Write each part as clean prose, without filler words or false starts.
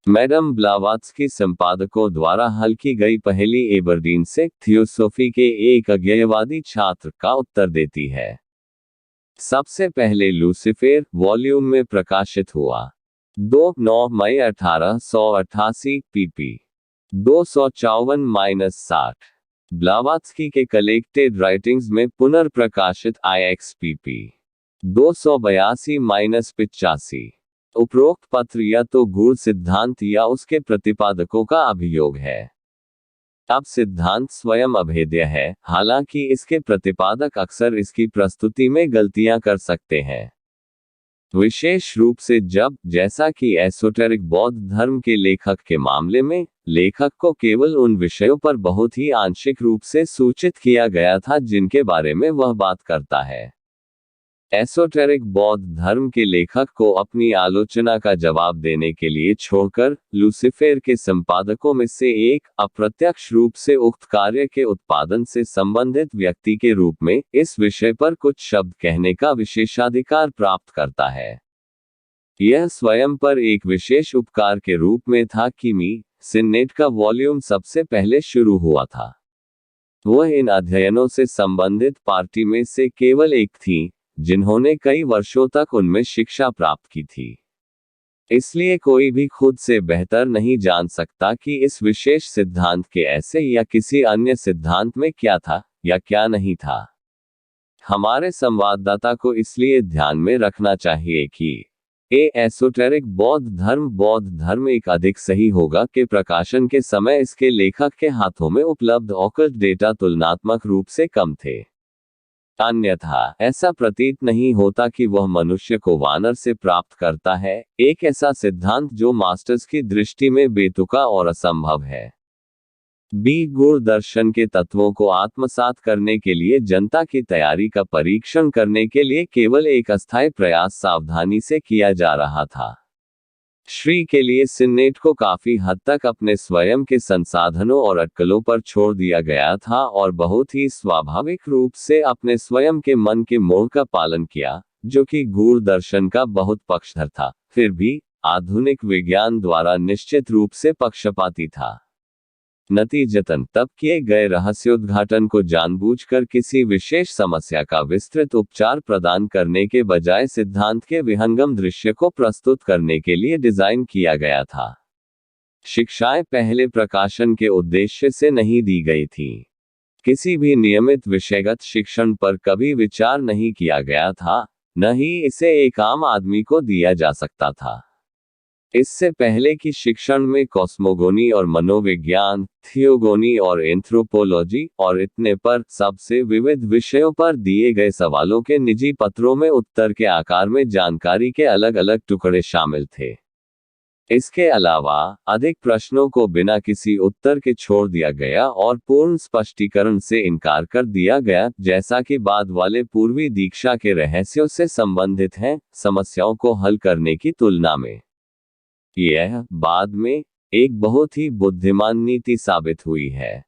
Madam Blavatsky संपादकों द्वारा हल की गई पहेली एबरडीन से थियोसॉफी के एक अज्ञेयवादी छात्र का उत्तर देती है। सबसे पहले लूसीफर वॉल्यूम में प्रकाशित हुआ। 2/9 मई 1888 pp 254-60। ब्लावात्स्की के कलेक्टेड राइटिंग्स में पुनर्प्रकाशित IXPP 282-85। उपरोक्त पत्र या तो गूढ़ सिद्धांत या उसके प्रतिपादकों का अभियोग है। अब सिद्धांत स्वयं अभेद्य है, हालांकि इसके प्रतिपादक अक्सर इसकी प्रस्तुति में गलतियां कर सकते हैं। विशेष रूप से जब, जैसा कि एसोटेरिक बौद्ध धर्म के लेखक के मामले में, लेखक को केवल उन विषयों पर बहुत ही आंशिक रूप से सूचित किया गया था जिनके बारे में वह बात करता है। एसोटेरिक बौद्ध धर्म के लेखक को अपनी आलोचना का जवाब देने के लिए छोड़कर, लूसीफर के संपादकों में से एक, अप्रत्यक्ष रूप से उक्त कार्य के उत्पादन से संबंधित व्यक्ति के रूप में, इस विषय पर कुछ शब्द कहने का विशेषाधिकार प्राप्त करता है। यह स्वयं पर एक विशेष उपकार के रूप में था कि मी सिन्नेट का वॉल्यूम सबसे पहले शुरू हुआ था। वह इन अध्ययनों से संबंधित पार्टी में से केवल एक थी जिन्होंने कई वर्षों तक उनमें शिक्षा प्राप्त की थी। इसलिए कोई भी खुद से बेहतर नहीं जान सकता कि इस विशेष सिद्धांत के ऐसे या किसी अन्य सिद्धांत में क्या था या क्या नहीं था। हमारे संवाददाता को इसलिए ध्यान में रखना चाहिए कि एसोटेरिक बौद्ध धर्म एक अधिक सही होगा कि प्रकाशन के समय इसके लेखक के हाथों में उपलब्ध ऑकल्ट डेटा तुलनात्मक रूप से कम थे। अन्यथा ऐसा प्रतीत नहीं होता कि वह मनुष्य को वानर से प्राप्त करता है, एक ऐसा सिद्धांत जो मास्टर्स की दृष्टि में बेतुका और असंभव है। गूढ़ दर्शन के तत्वों को आत्मसात करने के लिए जनता की तैयारी का परीक्षण करने के लिए केवल एक अस्थायी प्रयास सावधानी से किया जा रहा था। श्री के लिए सिन्नेट को काफी हद तक अपने स्वयं के संसाधनों और अटकलों पर छोड़ दिया गया था और बहुत ही स्वाभाविक रूप से अपने स्वयं के मन के मोह का पालन किया, जो कि गूढ़ दर्शन का बहुत पक्षधर था, फिर भी आधुनिक विज्ञान द्वारा निश्चित रूप से पक्षपाती था। नतीजतन तब किए गए रहस्योद्घाटन को जानबूझकर किसी विशेष समस्या का विस्तृत उपचार प्रदान करने के बजाय सिद्धांत के विहंगम दृश्य को प्रस्तुत करने के लिए डिजाइन किया गया था। शिक्षाएं पहले प्रकाशन के उद्देश्य से नहीं दी गई थीं। किसी भी नियमित विषयगत शिक्षण पर कभी विचार नहीं किया गया था, न ही इसे एक आम आदमी को दिया जा सकता था। इससे पहले कि शिक्षण में कॉस्मोगोनी और मनोविज्ञान, थियोगोनी और एंथ्रोपोलॉजी और इतने पर सबसे विविध विषयों पर दिए गए सवालों के निजी पत्रों में उत्तर के आकार में जानकारी के अलग अलग टुकड़े शामिल थे। इसके अलावा अधिक प्रश्नों को बिना किसी उत्तर के छोड़ दिया गया और पूर्ण स्पष्टीकरण से इनकार कर दिया गया, जैसा कि बाद वाले पूर्वी दीक्षा के रहस्यों से संबंधित हैं, समस्याओं को हल करने की तुलना में। यह बाद में एक बहुत ही बुद्धिमान नीति साबित हुई है।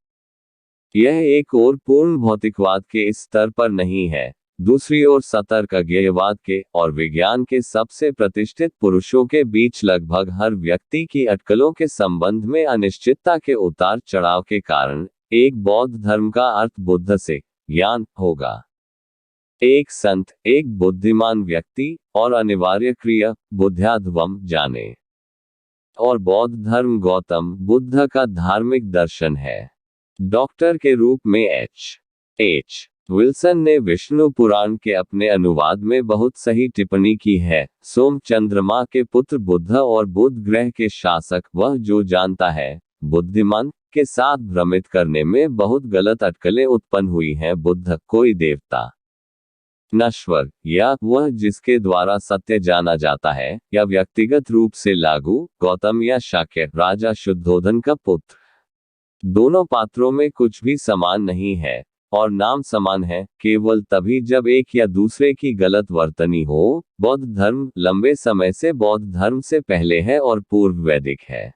यह एक और पूर्ण भौतिकवाद के इस स्तर पर नहीं है, दूसरी ओर सतर्क अज्ञेयवाद के और विज्ञान के सबसे प्रतिष्ठित पुरुषों के बीच लगभग हर व्यक्ति की अटकलों के संबंध में अनिश्चितता के उतार चढ़ाव के कारण एक बौद्ध धर्म का अर्थ बुद्ध से ज्ञान होगा। एक संत, एक बुद्धिमान व्यक्ति और अनिवार्य क्रिया बुद्ध्याध्वम जाने। और बौद्ध धर्म गौतम बुद्ध का धार्मिक दर्शन है। डॉक्टर के रूप में एच विल्सन ने विष्णु पुराण के अपने अनुवाद में बहुत सही टिप्पणी की है। सोम चंद्रमा के पुत्र बुद्ध और बुध ग्रह के शासक, वह जो जानता है, बुद्धिमान के साथ भ्रमित करने में बहुत गलत अटकलें उत्पन्न हुई हैं। बुद्ध कोई देवता, नश्वर, या वह जिसके द्वारा सत्य जाना जाता है, या व्यक्तिगत रूप से लागू, गौतम या शाक्य, राजा शुद्धोधन का पुत्र। दोनों पात्रों में कुछ भी समान नहीं है और नाम समान है केवल तभी जब एक या दूसरे की गलत वर्तनी हो। बौद्ध धर्म लंबे समय से बौद्ध धर्म से पहले है और पूर्व वैदिक है।